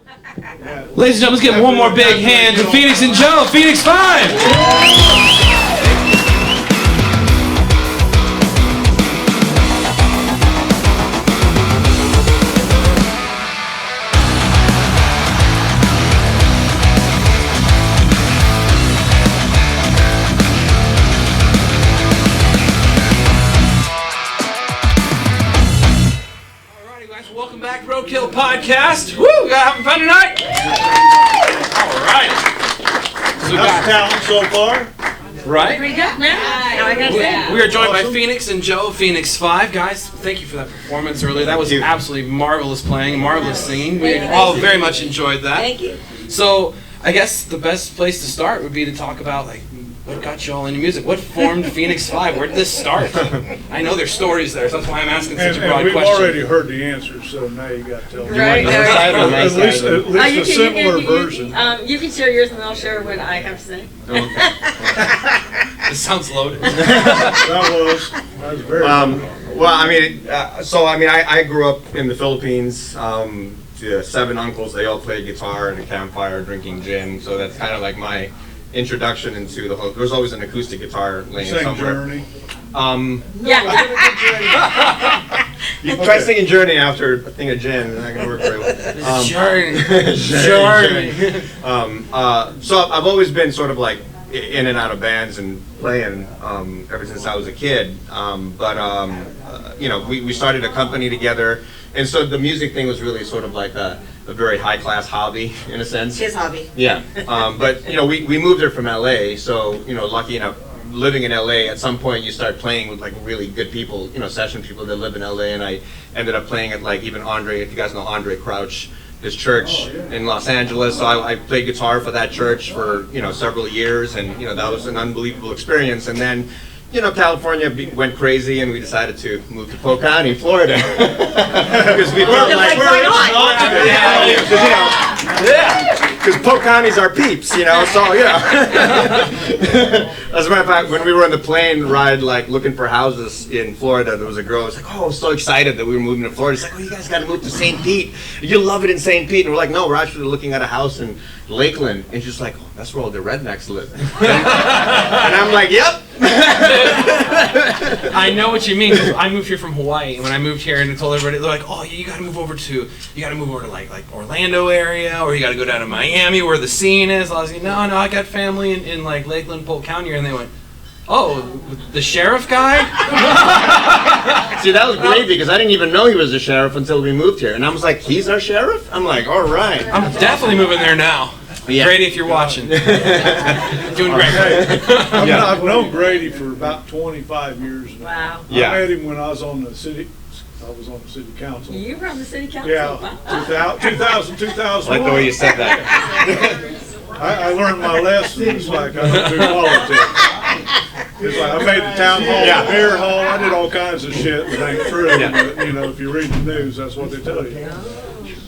Ladies and gentlemen, let's give one more big hand to Pheonix and Joe, Pheonix 5! Welcome back, Roadkill Podcast. Woo! You guys having fun tonight? All right. So How's the talent so far? Right? Pretty good, man. We are joined by Pheonix and Joe, Pheonix 5. Guys, thank you for that performance earlier. That was absolutely marvelous playing, marvelous singing. We all very much enjoyed that. Thank you. So, I guess the best place to start would be to talk about, like, what got you all into music? What formed Pheonix 5? Where did this start? I know there's stories there, so that's why I'm asking such a broad we've question. already heard the answers, so now you got to tell me. Right. At least a similar version. You can share yours and I'll share what I have to say. This sounds loaded. That was very well, I grew up in the Philippines. 7 uncles, they all played guitar in a campfire drinking gin, so that's kind of like my introduction into the whole. There's always an acoustic guitar laying somewhere. Journey. Yeah. You try singing Journey after a thing of gin, it's not gonna work very well. Journey. So I've always been sort of like in and out of bands and playing ever since I was a kid. We started a company together, and so the music thing was really sort of like a very high-class hobby, in a sense. His hobby. Yeah, but we moved there from LA, so lucky enough, living in LA, at some point you start playing with like really good people, session people that live in LA, and I ended up playing at like even Andre, if you guys know Andre Crouch, his church in Los Angeles. So I played guitar for that church for several years, and that was an unbelievable experience. And then California went crazy, and we decided to move to Polk County, Florida. Because we felt like, because Polk County's our peeps, so, As a matter of fact, when we were on the plane ride, like, looking for houses in Florida, there was a girl who was like, I was so excited that we were moving to Florida. She's like, you guys got to move to St. Pete. You'll love it in St. Pete. And we're like, no, we're actually looking at a house in Lakeland. And she's like, that's where all the rednecks live. And I'm like, yep. I know what you mean. I moved here from Hawaii, and when I moved here and I told everybody, they're like, "Oh, you got to move over to like Orlando area, or you got to go down to Miami where the scene is." I was like, "No, I got family in like Lakeland, Polk County," and they went, "Oh, the sheriff guy?" See, that was great because I didn't even know he was a sheriff until we moved here, and I was like, "He's our sheriff?" I'm like, "All right." I'm definitely moving there now. Yeah. Grady, if you're watching. Doing great. I've known Grady for about 25 years now. Wow. I met him when I was on the city council. You were on the city council? Yeah, 2000. I like the way you said that. I learned my lessons, like I don't do politics. It's like I made the town hall, the beer hall, I did all kinds of shit that ain't true, but if you read the news, that's what they tell you.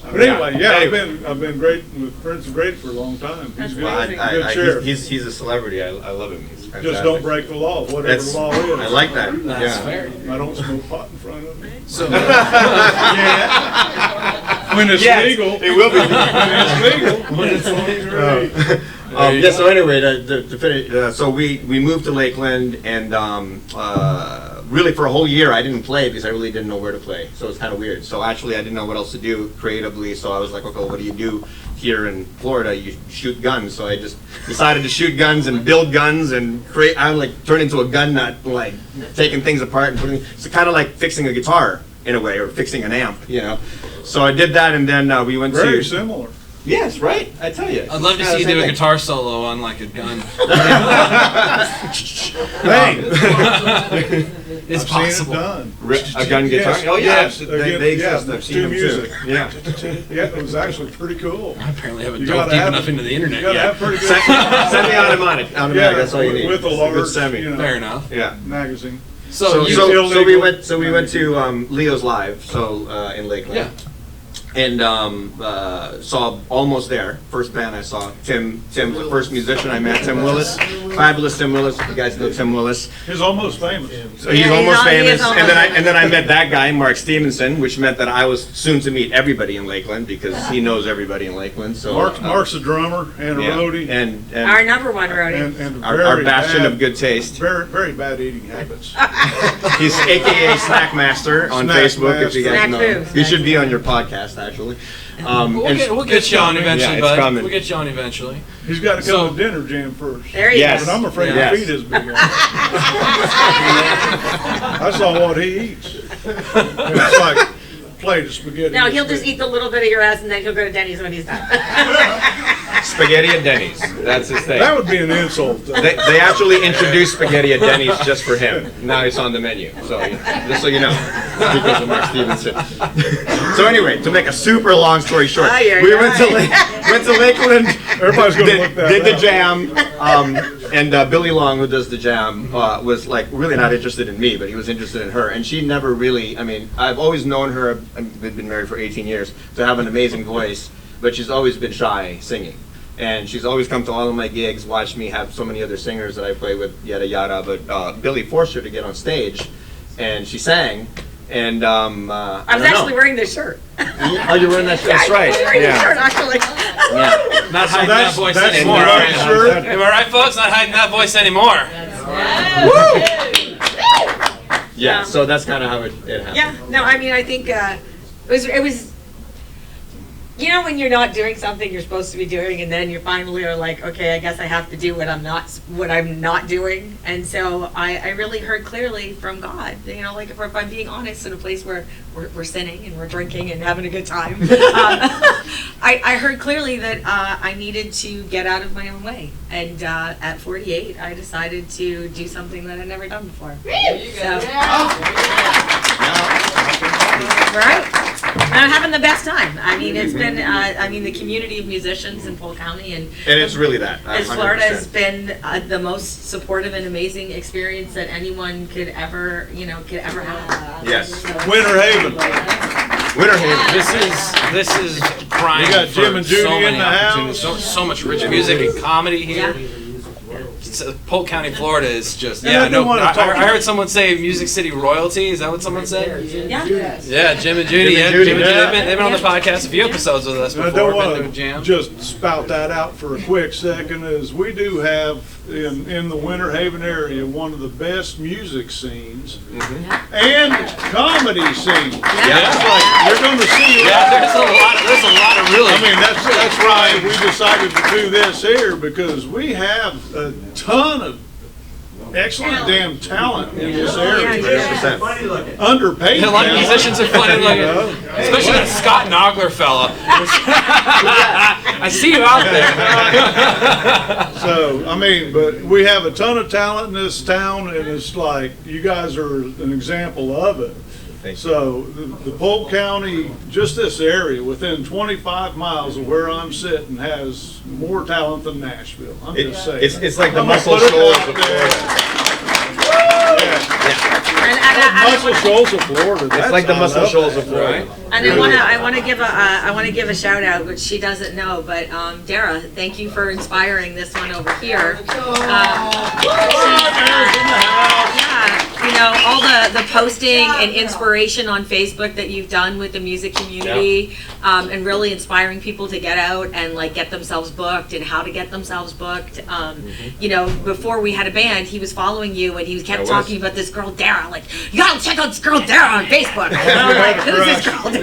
But anyway, I've been great with friends of Grady for a long time. He's good. Sheriff. He's a celebrity. I love him. He's fantastic. Just don't break the law, whatever the law is. I like that. That's fair. I don't smoke pot in front of me. So, when it's legal, it will be. when it's legal. So anyway, to finish, so we moved to Lakeland, and really for a whole year I didn't play because I really didn't know where to play. So it's kind of weird. So actually I didn't know what else to do creatively. So I was like, okay, what do you do here in Florida? You shoot guns. So I just decided to shoot guns and build guns and create. I like turn into a gun nut, like taking things apart and putting. So kind of like fixing a guitar in a way, or fixing an amp, So I did that, and then we went to. Very similar. Yes, right. I tell you. I'd love to see you do a guitar solo on like a gun. It's possible. Done. A gun guitar? Yes. Oh yeah, Yes. they exist. I've seen them music. too. Yeah. Yeah, it was actually pretty cool. I apparently haven't You dove gotta deep have enough into the internet You gotta yet. have pretty good Send me automatic. That's all you need. with a Good large, semi. Fair enough. Yeah. magazine. So So we went to Leo's Live, in Lakeland. Yeah. and saw Almost There, first band I saw. Tim's the first musician I met, Tim Willis, fabulous Tim Willis, if you guys know Tim Willis. He's almost famous. So he's almost famous, and then I met that guy, Mark Stevenson, which meant that I was soon to meet everybody in Lakeland, because he knows everybody in Lakeland. So Mark's a drummer and a roadie. And Our number one roadie. And our bastion of good taste. Very, very bad eating habits. He's AKA Snack Master on Snack Facebook, if you guys Snack know. food. He should be on your podcast, actually. We'll get you on eventually, Yeah, it's bud. coming. We'll get you on eventually. He's got to So- come to dinner jam first. There you Yes. But I'm afraid Yes. to feed his big ass. I saw what he eats. And it's like a plate of spaghetti. go. No, he'll just eat the little bit of your ass and then he'll go to Denny's when he's done. Spaghetti at Denny's. That's his thing. That would be an insult. They actually introduced spaghetti at Denny's just for him. Now it's on the menu. So just so you know, because of Mark Stevenson. So anyway, to make a super long story short, we went to Lakeland. Everybody's going to look that Did the up. jam, and Billy Long, who does the jam, was like really not interested in me, but he was interested in her. And she never really. I mean, I've always known her. I've been married for 18 years, to have an amazing voice, but she's always been shy singing. And she's always come to all of my gigs, watched me have so many other singers that I play with, yada yada. But Billy forced her to get on stage, and she sang. And I was actually wearing this shirt. Oh, you're wearing that shirt? That's I right. was wearing this shirt, Yeah. actually. Yeah. Not hiding that's- that voice that's anymore. what I'm Am sure. I right, folks? Not hiding that voice anymore. Yeah. So that's kind of how it happened. Yeah, no, I mean, I think it was, you know, when you're not doing something you're supposed to be doing, and then you finally are like, okay, I guess I have to do what I'm not doing. And so I really heard clearly from God, you know, like if I'm being honest, in a place where we're sinning and we're drinking and having a good time, I heard clearly that I needed to get out of my own way. And at 48, I decided to do something that I'd never done before. Right? And I'm having the best time. I mean, it's been, the community of musicians in Polk County and it's really that. Florida has been the most supportive and amazing experience that anyone could ever have. Yes. Winter Haven. Winter Haven. This is prime. We got for Jim and Judy so many in the opportunities. house. So much rich music and comedy here. Yeah. Polk County, Florida is just And I do wanna talk- I heard someone say Music City royalty. Is that what someone said? Yeah. Yeah, Jim and Judy. Jim and Judy, They've been on the podcast a few episodes with us And I before. don't Been want doing jam. to just spout that out for a quick second, is we do have in the Winter Haven area one of the best music scenes and comedy scenes. Yeah. It's like you're going to see. Yeah, there's a lot of really. I mean, that's why we decided to do this here, because we have a ton of excellent damn talent in this area. 100%. Underpaid. A lot of talent. musicians are funny You looking, know? especially that Scott Nogler fella. I see you out there. So, I mean, but we have a ton of talent in this town, and it's like, you guys are an example of it. Thank you. So, the Polk County, just this area, within 25 miles of where I'm sitting, has more talent than Nashville. I'm just saying. It's like the I'm gonna Muscle put it Shoals out of there. Florida. Yeah. Muscle Shoals of Florida. It's like the Muscle Shoals of Florida. And I want to give a shout out, which she doesn't know, but Dara, thank you for inspiring this one over here. Yeah, you know, all the posting and inspiration on Facebook that you've done with the music community, and really inspiring people to get out and like get themselves booked and how to get themselves booked. You know, before we had a band, he was following you and he kept talking about this girl Dara. Like, you gotta check out this girl Dara on Facebook. And I'm like, who's this girl Dara?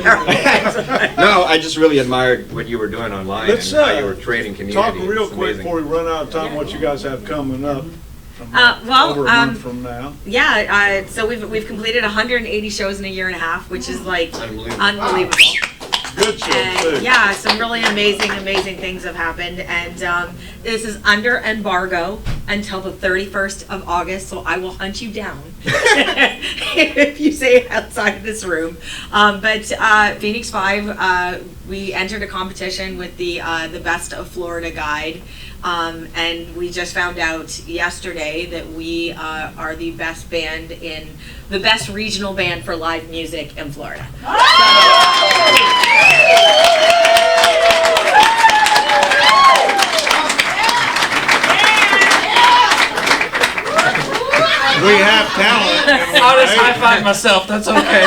No, I just really admired what you were doing online Let's, and how you were creating community. Talk real It's quick amazing. before we run out of time, what you guys have coming up. Over a month from now. Yeah, so we've completed 180 shows in a year and a half, which is like unbelievable. Good show, too. And yeah, some really amazing things have happened, and this is under embargo until the 31st of August, so I will hunt you down if you say outside of this room. But Pheonix 5, we entered a competition with the Best of Florida Guide. And we just found out yesterday that we are the best regional band for live music in Florida. So, We have talent. I'll just high five myself. That's okay.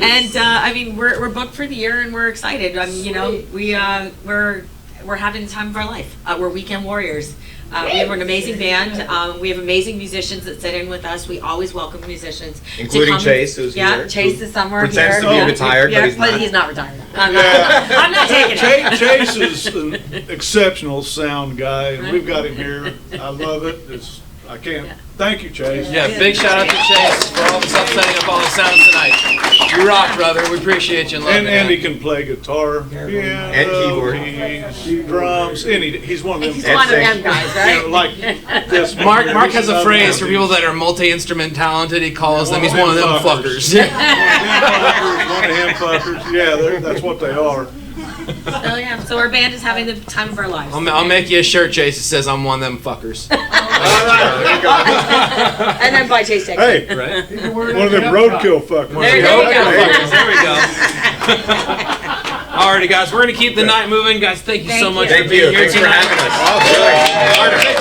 And I mean, we're booked for the year, and we're excited. You know, we're having the time of our life. We're weekend warriors. We have an amazing band. We have amazing musicians that sit in with us. We always welcome musicians, Including Chase, who's yeah, here. Chase is somewhere Pretends here. to be retired, but he's not. He's not retired. Yeah. I'm not taking it. Chase is an exceptional sound guy, and we've got him here. I love it. I can't. Thank you, Chase. Yeah, big shout out to Chase for all the stuff setting up all the sound tonight. You rock, brother. We appreciate you and love you. And he can play guitar, piano, And keyboard. keys, drums. He's one of them. He's one of them guys, right? You know, like this. Mark has a phrase for people that are multi-instrument talented. He calls them, he's one of them fuckers. One of him fuckers. Yeah, that's what they are. So yeah, so our band is having the time of our lives. I'll make you a shirt, Chase, that says I'm one of them fuckers. And then buy Chase Tech. Hey, Right? one of them roadkill fuckers. There you go. There we go. Alrighty, guys, we're gonna keep the night moving. Guys, thank you so much Thank for being here Thanks for tonight. having us.